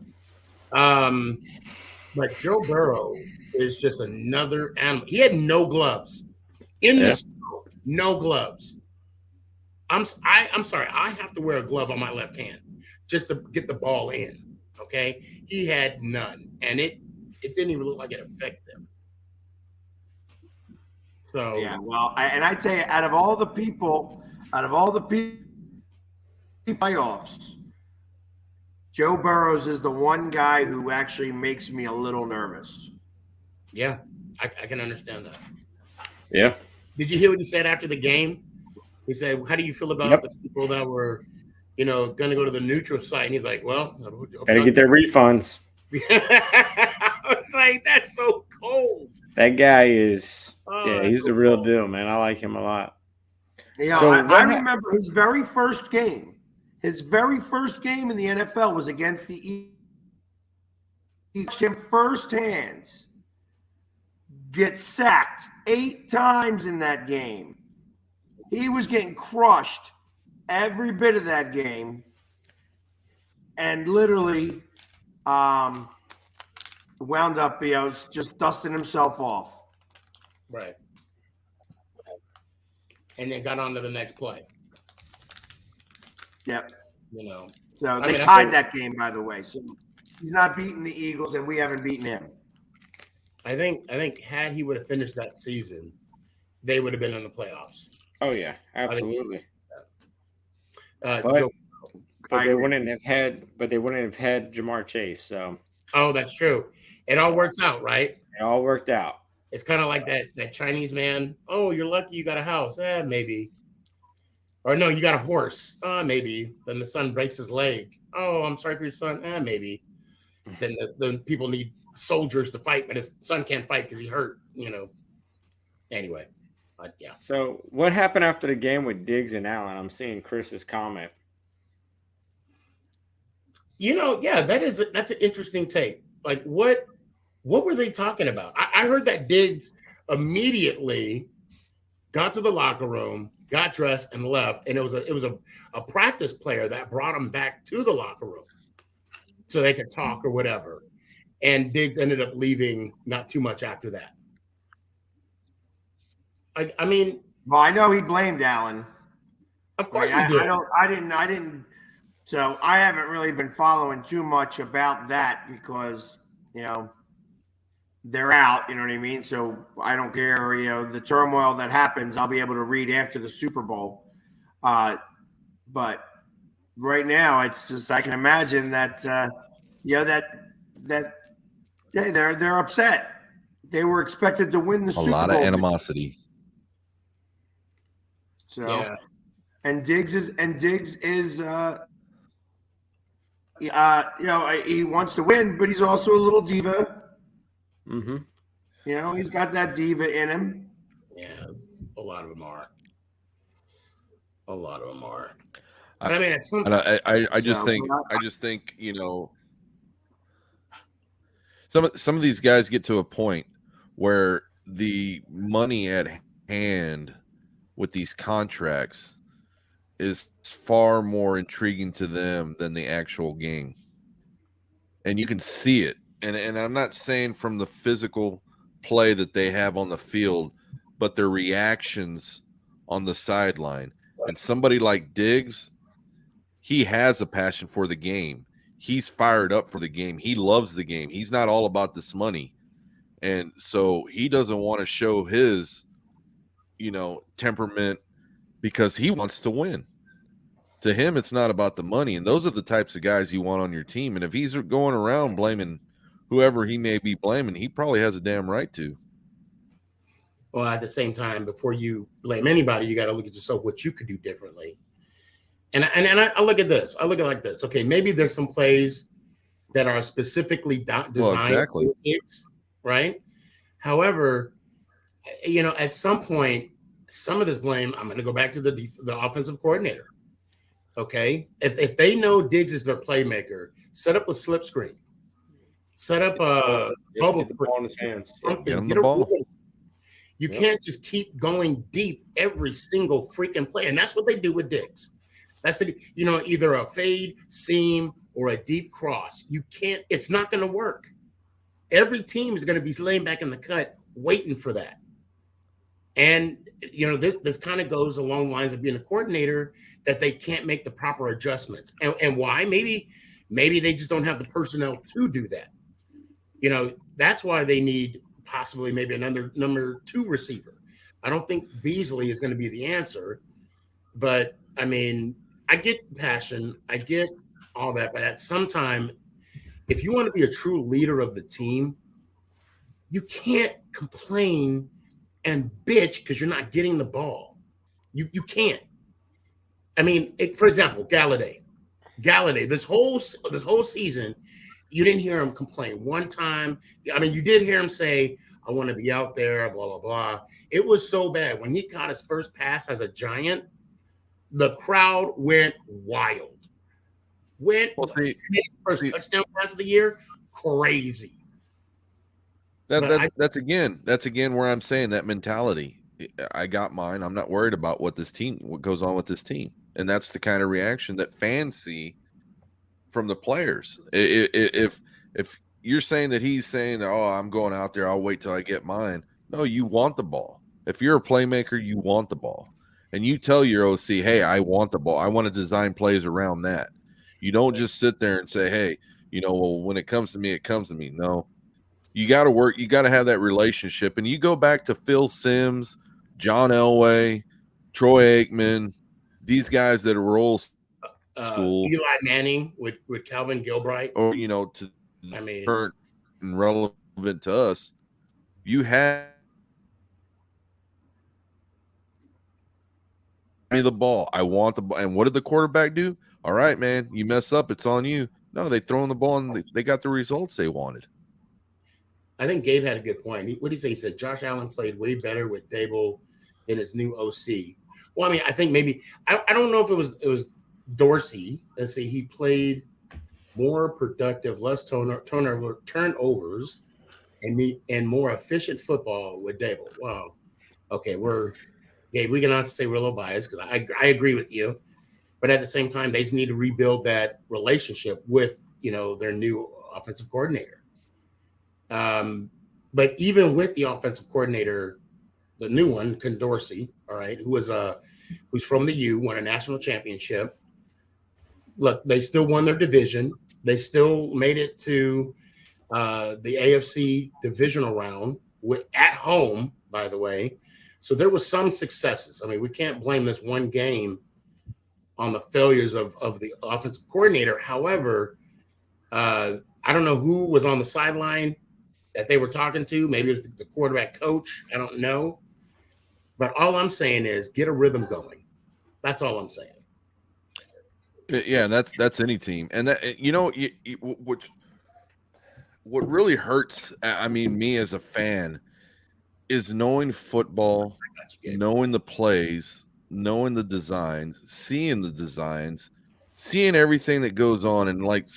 But Joe Burrow is just another animal. He had no gloves in the snow, no gloves. I'm sorry. I have to wear a glove on my left hand just to get the ball in. Okay, he had none, and it didn't even look like it affected them. So Yeah, well, I tell you, out of all the playoffs, Joe Burrows is the one guy who actually makes me a little nervous. yeah, I can understand that. Yeah. Did you hear what he said after the game? He said, "How do you feel about the people that were, going to go to the neutral site?" And he's like, "Well, Gotta get their refunds. I was like, that's so cold. That guy is, he's so the real cold. deal, man. I like him a lot. Yeah, So I remember his very first game. His very first game in the NFL was against the East. He watched him firsthand get sacked 8 times in that game. He was getting crushed every bit of that game, and literally wound up, just dusting himself off. Right. And then got on to the next play. Yep. So I they mean, tied that game, by the way. So he's not beating the Eagles, and we haven't beaten him. I think had he would have finished that season, they would have been in the playoffs. Oh yeah, absolutely. But they wouldn't have had Jamar Chase. So that's true. It all works out, right? it all worked out. It's kind of like that Chinese man. Oh, you're lucky you got a house. Maybe. Or no, you got a horse. Maybe. Then the son breaks his leg. Oh, I'm sorry for your son. Maybe. Then the people need soldiers to fight, but his son can't fight because he hurt. Anyway, but yeah. So what happened after the game with Diggs and Allen? I'm seeing Chris's comment. That's an interesting take. Like what were they talking about? I heard that Diggs immediately got to the locker room, got dressed, and left. And it was a practice player that brought him back to the locker room so they could talk or whatever. And Diggs ended up leaving not too much after that. I mean, well, I know he blamed Allen. Of course he did. I didn't. So I haven't really been following too much about that because they're out. You know what I mean? So I don't care. The turmoil that happens, I'll be able to read after the Super Bowl. But right now, it's just I can imagine that they're upset. They were expected to win the Super Bowl. A lot of animosity. So, yeah. and Diggs is he wants to win, but he's also a little diva. Mm-hmm. He's got that diva in him. Yeah, a lot of them are. But I mean, at some I just think some of these guys get to a point where the money at hand with these contracts is far more intriguing to them than the actual game. And you can see it. And I'm not saying from the physical play that they have on the field, but their reactions on the sideline. And somebody like Diggs, he has a passion for the game. He's fired up for the game. He loves the game. He's not all about this money. And so he doesn't want to show his, temperament because he wants to win. To him, it's not about the money. And those are the types of guys you want on your team. And if he's going around blaming whoever he may be blaming, he probably has a damn right to. Well, at the same time, before you blame anybody, you got to look at yourself, what you could do differently. And I look at this. I look at it like this. Okay, maybe there's some plays that are specifically designed for kids, right? However, at some point, some of this blame, I'm going to go back to the offensive coordinator. Okay, if they know Diggs is their playmaker, set up a slip screen, set up a bubble screen on his hands. Get him the ball. You can't just keep going deep every single freaking play, and that's what they do with Diggs. That's either a fade, seam, or a deep cross. You can't. It's not going to work. Every team is going to be laying back in the cut, waiting for that. And this kind of goes along the lines of being a coordinator, that they can't make the proper adjustments. And why? Maybe they just don't have the personnel to do that. That's why they need possibly maybe another number 2 receiver. I don't think Beasley is going to be the answer, but I mean, I get passion, I get all that, but at some time, if you want to be a true leader of the team, you can't complain and bitch because you're not getting the ball. You can't. I mean, for example, Galladay, this whole season, you didn't hear him complain one time. I mean, you did hear him say, "I want to be out there," blah blah blah. It was so bad when he caught his first pass as a Giant. The crowd went wild. His first touchdown pass of the year, crazy. That's again where I'm saying that mentality. I got mine. I'm not worried about what goes on with this team, and that's the kind of reaction that fans see from the players. If you're saying that he's saying that, "Oh, I'm going out there, I'll wait till I get mine." No, you want the ball. If you're a playmaker, you want the ball, and you tell your OC, "Hey, I want the ball. I want to design plays around that." You don't just sit there and say, "Hey, well, when it comes to me, it comes to me." No. You got to work. You got to have that relationship. And you go back to Phil Simms, John Elway, Troy Aikman, these guys that are old school. Eli Manning with Calvin Gilbride. Or, current and relevant to us. You have me the ball. I want the ball. And what did the quarterback do? All right, man, you mess up, it's on you. No, they throw in the ball and they got the results they wanted. I think Gabe had a good point. What did he say? He said Josh Allen played way better with Dable than his new OC. Well, I mean, I think maybe I don't know if it was Dorsey. Let's say he played more productive, less turnovers, and more efficient football with Dable. Wow. Okay, Gabe, we can also say we're a little biased because I agree with you, but at the same time, they just need to rebuild that relationship with their new offensive coordinator. But even with the offensive coordinator, the new one, Ken Dorsey, all right, who's from the U, won a national championship. Look, they still won their division. They still made it to the AFC Divisional Round at home, by the way. So there was some successes. I mean, we can't blame this one game on the failures of the offensive coordinator. However, I don't know who was on the sideline that they were talking to. Maybe it was the quarterback coach. I don't know. But all I'm saying is get a rhythm going. That's all I'm saying. Yeah, that's any team. And that what really hurts, I mean, me as a fan, is knowing football, knowing the plays, knowing the designs, seeing everything that goes on. And like,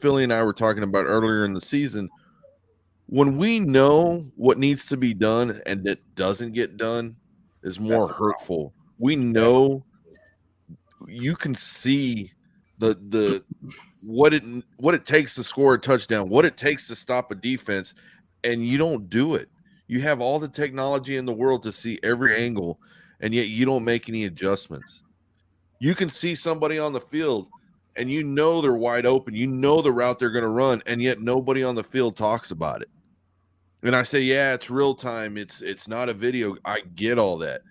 Philly and I were talking about earlier in the season, when we know what needs to be done and it doesn't get done is more hurtful. We know you can see the what it takes to score a touchdown, what it takes to stop a defense, and you don't do it. You have all the technology in the world to see every angle, and yet you don't make any adjustments. You can see somebody on the field and they're wide open. The route they're going to run, and yet nobody on the field talks about it. And I say, yeah, it's real time. It's not a video. I get all that.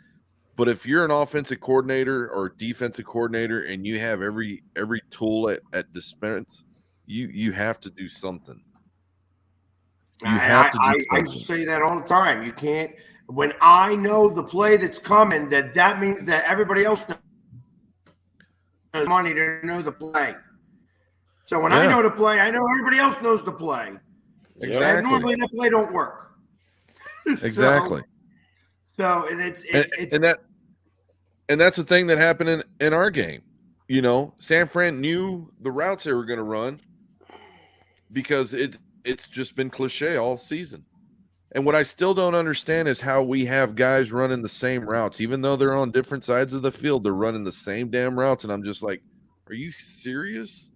But if you're an offensive coordinator or defensive coordinator and you have every tool at dispense, you have to do something. I say that all the time. You can't. When I know the play that's coming, that means that everybody else knows money to know the play. So when I know the play, I know everybody else knows the play. Exactly. Normally the play don't work. Exactly. So and that's the thing that happened in our game. San Fran knew the routes they were going to run because it's just been cliche all season. And what I still don't understand is how we have guys running the same routes, even though they're on different sides of the field, they're running the same damn routes. And I'm just like, are you serious?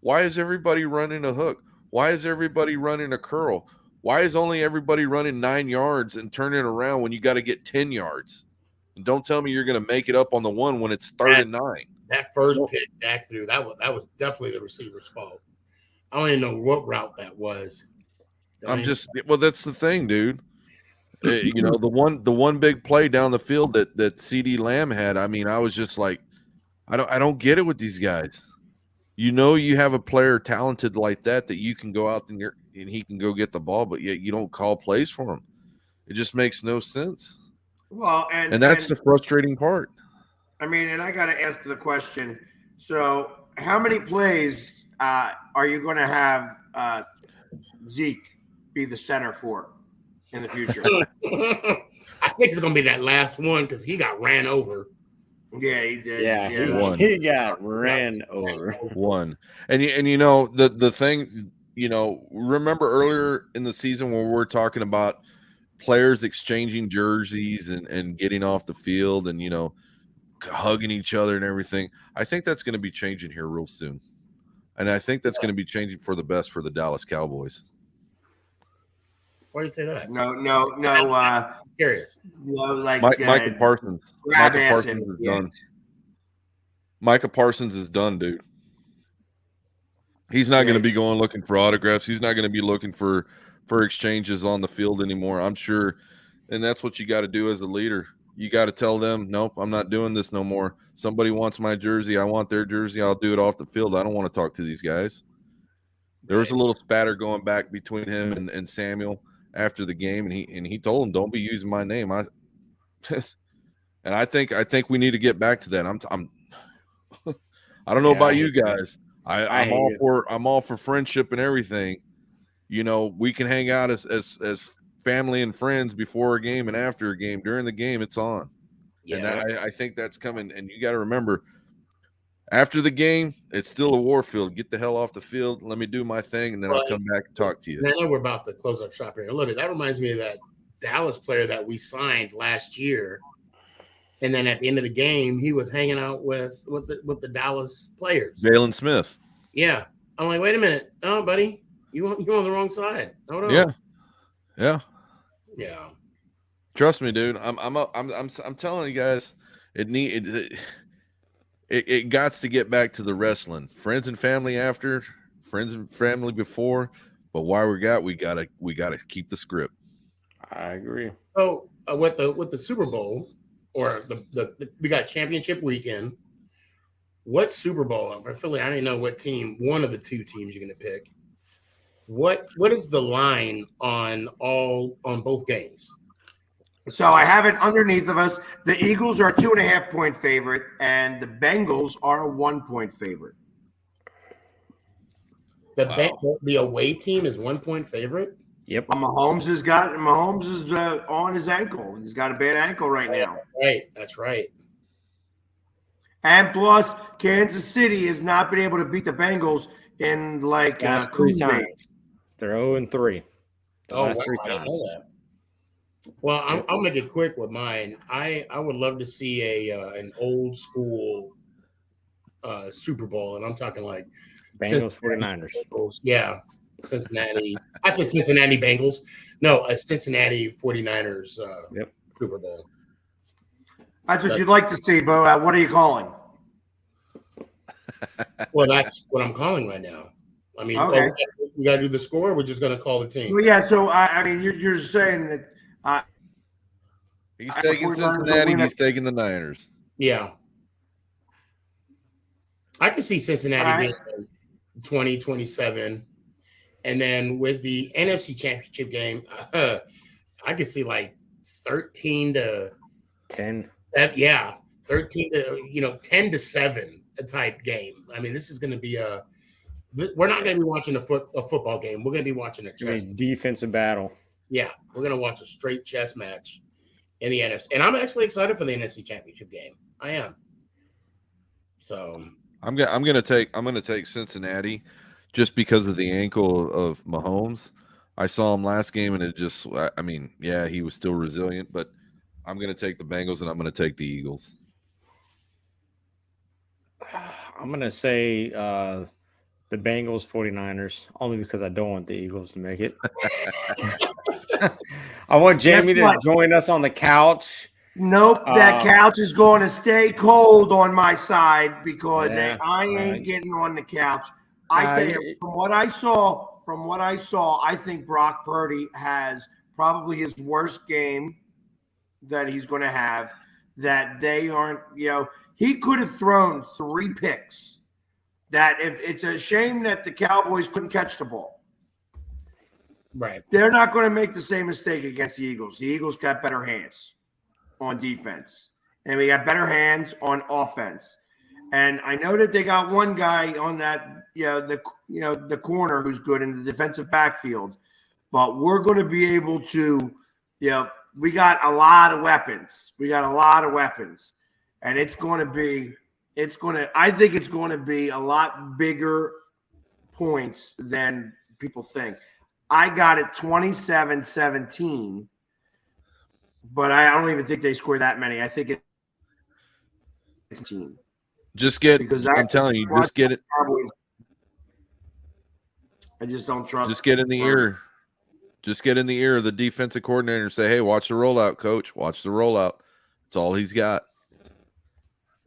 Why is everybody running a hook? Why is everybody running a curl? Why is only everybody running 9 yards and turning around when you got to get 10 yards? And don't tell me you're going to make it up on the one when it's 3rd and 9. That first pick Dak threw, that was definitely the receiver's fault. I don't even know what route that was. Well, that's the thing, dude. You know, the one big play down the field that CD Lamb had. I mean, I was just like, I don't get it with these guys. You know, you have a player talented like that you can go out and he can go get the ball, but yet you don't call plays for him. It just makes no sense. Well, and that's the frustrating part. I mean, and I got to ask the question. So, how many plays are you going to have Zeke be the center for in the future? I think it's going to be that last one because he got ran over. Yeah, he did. Yeah, he got ran over. One. And you know, the thing, you know, remember earlier in the season when we were talking about players exchanging jerseys and getting off the field and, you know, hugging each other and everything. I think that's going to be changing here real soon. And I think that's going to be changing for the best for the Dallas Cowboys. Why do you say that? No. Curious. No, like Micah Parsons. Micah Parsons is yeah. done. Micah Parsons is done, dude. He's not going to be going looking for autographs. He's not going to be looking for exchanges on the field anymore, I'm sure. And that's what you got to do as a leader. You got to tell them, nope, I'm not doing this no more. Somebody wants my jersey. I want their jersey. I'll do it off the field. I don't want to talk to these guys. There was a little spatter going back between him and Samuel after the game, and he told him, don't be using my name. And I think we need to get back to that. I don't know about you guys. I'm all for friendship and everything. You know, we can hang out as family and friends before a game and after a game. During the game, it's on. Yeah. And I think that's coming. And you got to remember, after the game, it's still a war field. Get the hell off the field. Let me do my thing, and then I'll come back and talk to you. I know we're about to close up shop here a little bit. That reminds me of that Dallas player that we signed last year. And then at the end of the game, he was hanging out with the Dallas players. Jalen Smith. Yeah. I'm like, wait a minute. Oh, buddy, you're on the wrong side. Oh, no. Yeah. Yeah. Trust me, dude. I'm telling you guys, it got to get back to the wrestling. Friends and family after, friends and family before. But while we gotta keep the script. I agree. So with the Super Bowl, or we got championship weekend. What Super Bowl? For Philly, I don't know what team. One of the two teams you're going to pick. What is the line on both games? So I have it underneath of us. The Eagles are a 2.5-point favorite, and the Bengals are a 1-point favorite. The away team is 1-point favorite. Yep. Mahomes is on his ankle. He's got a bad ankle right now. Right. That's right. And plus, Kansas City has not been able to beat the Bengals in like 3 times. They're 0-3. Last 3 times. Well, I'll make it quick with mine. I would love to see an old school Super Bowl, and I'm talking like Bengals 49ers. Yeah, Cincinnati. I said Cincinnati Bengals. No, a Cincinnati 49ers Super Bowl. That's what you'd like to see, Bo. What are you calling? Well, that's what I'm calling right now. I mean, okay. We got to do the score. We're just going to call the team. Well, yeah. So I mean, you're saying that he's taking Cincinnati. He's taking the Niners. Yeah, I can see Cincinnati being 20-27, and then with the NFC Championship game, I could see like 13-10. Yeah, 10-7 type game. I mean, this is going to be we're not going to be watching a football game. We're going to be watching a defensive battle. Yeah, we're going to watch a straight chess match in the NFC. And I'm actually excited for the NFC Championship game. I am. So I'm going to take Cincinnati just because of the ankle of Mahomes. I saw him last game, and it just, I mean, yeah, he was still resilient, but I'm going to take the Bengals, and I'm going to take the Eagles. I'm going to say the Bengals 49ers, only because I don't want the Eagles to make it. I want Jamie to join us on the couch. Nope, that couch is going to stay cold on my side because I ain't getting on the couch. I tell you, from what I saw from what I saw, I think Brock Purdy has probably his worst game that he's going to have. That they aren't, he could have thrown 3 picks. That if it's a shame that the Cowboys couldn't catch the ball. Right. They're not going to make the same mistake against the Eagles. The Eagles got better hands on defense, and we got better hands on offense. And I know that they got one guy on that, the corner who's good in the defensive backfield, but we're going to be able to, we got a lot of weapons. And I think it's going to be a lot bigger points than people think. I got it 27-17, but I don't even think they scored that many. I think it's 17. I'm telling you, just get it. I just don't trust. Just get in the ear. Just get in the ear of the defensive coordinator and say, hey, watch the rollout, coach. Watch the rollout. That's all he's got.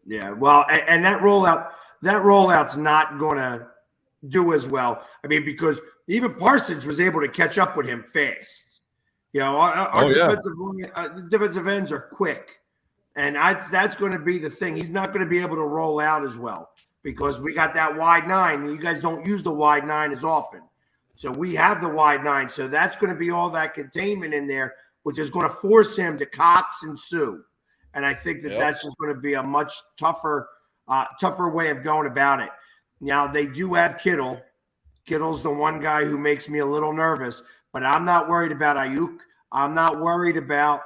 Yeah, well, and that rollout's not going to do as well. I mean, because even Parsons was able to catch up with him fast. Our defensive ends are quick, and that's going to be the thing. He's not going to be able to roll out as well because we got that wide 9. You guys don't use the wide 9 as often. So we have the wide 9. So that's going to be all that containment in there, which is going to force him to Cox and Sue. And I think that's just going to be a much tougher way of going about it. Now, they do have Kittle. Kittle's the one guy who makes me a little nervous, but I'm not worried about Ayuk. I'm not worried about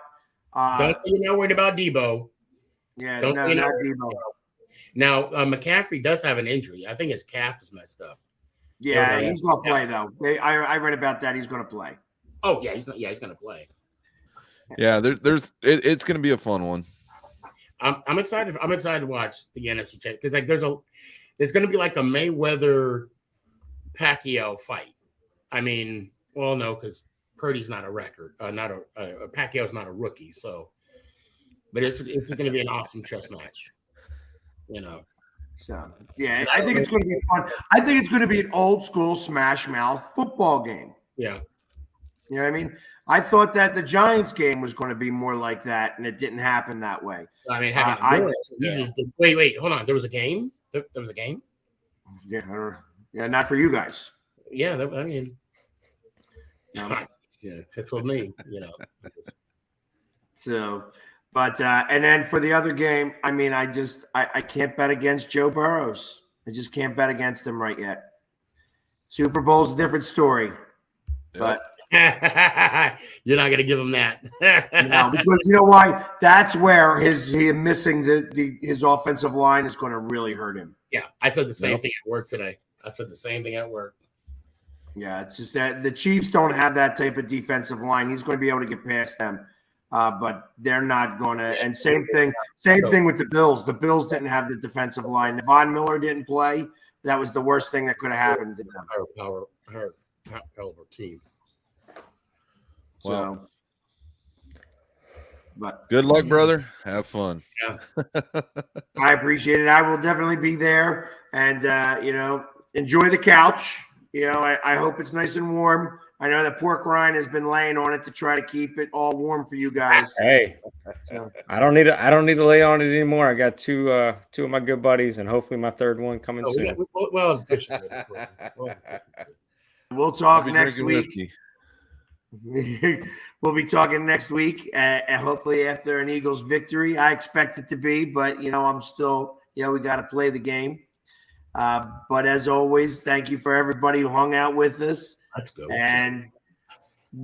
don't say you're not worried about Debo. Yeah, don't no, say not Debo. Debo. Now, McCaffrey does have an injury. I think his calf is messed up. Yeah, he's going to play, though. I read about that. He's going to play. Oh, yeah, he's going to play. Yeah, it's going to be a fun one. I'm excited. I'm excited to watch the NFC Championship because there's going to be like a Mayweather Pacquiao fight. I mean, well, no, because Purdy's not a record, Pacquiao's not a rookie. So, but it's going to be an awesome chess match. So yeah, I think it's going to be fun. I think it's going to be an old school smash mouth football game. Yeah, you know what I mean. I thought that the Giants game was going to be more like that, and it didn't happen that way. I mean, wait, hold on. There was a game. There was a game. Yeah, not for you guys. Yeah, I mean, it's for me. So, but and then for the other game, I mean, I can't bet against Joe Burrows. I just can't bet against him right yet. Super Bowl's a different story, but. You're not going to give him that. No, because you know why? That's where him missing his offensive line is going to really hurt him. Yeah, I said the same thing at work today. Yeah, it's just that the Chiefs don't have that type of defensive line. He's going to be able to get past them, but they're not going to. And same thing with the Bills. The Bills didn't have the defensive line. If Von Miller didn't play, that was the worst thing that could have happened to them. Higher caliber team. So, but good luck, brother. Have fun. Yeah. I appreciate it. I will definitely be there and, enjoy the couch. I hope it's nice and warm. I know that Pork Rind has been laying on it to try to keep it all warm for you guys. Hey, I don't need to lay on it anymore. I got two of my good buddies and hopefully my third one coming soon. Well, we'll talk next week. We'll be talking next week, and hopefully after an Eagles victory. I expect it to be, but I'm still, we got to play the game. But as always, thank you for everybody who hung out with us. Let's go. And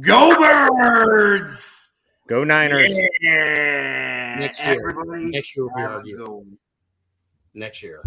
go Birds! Go Niners! Yeah. Next year, everybody. Next year will be our year. Next year.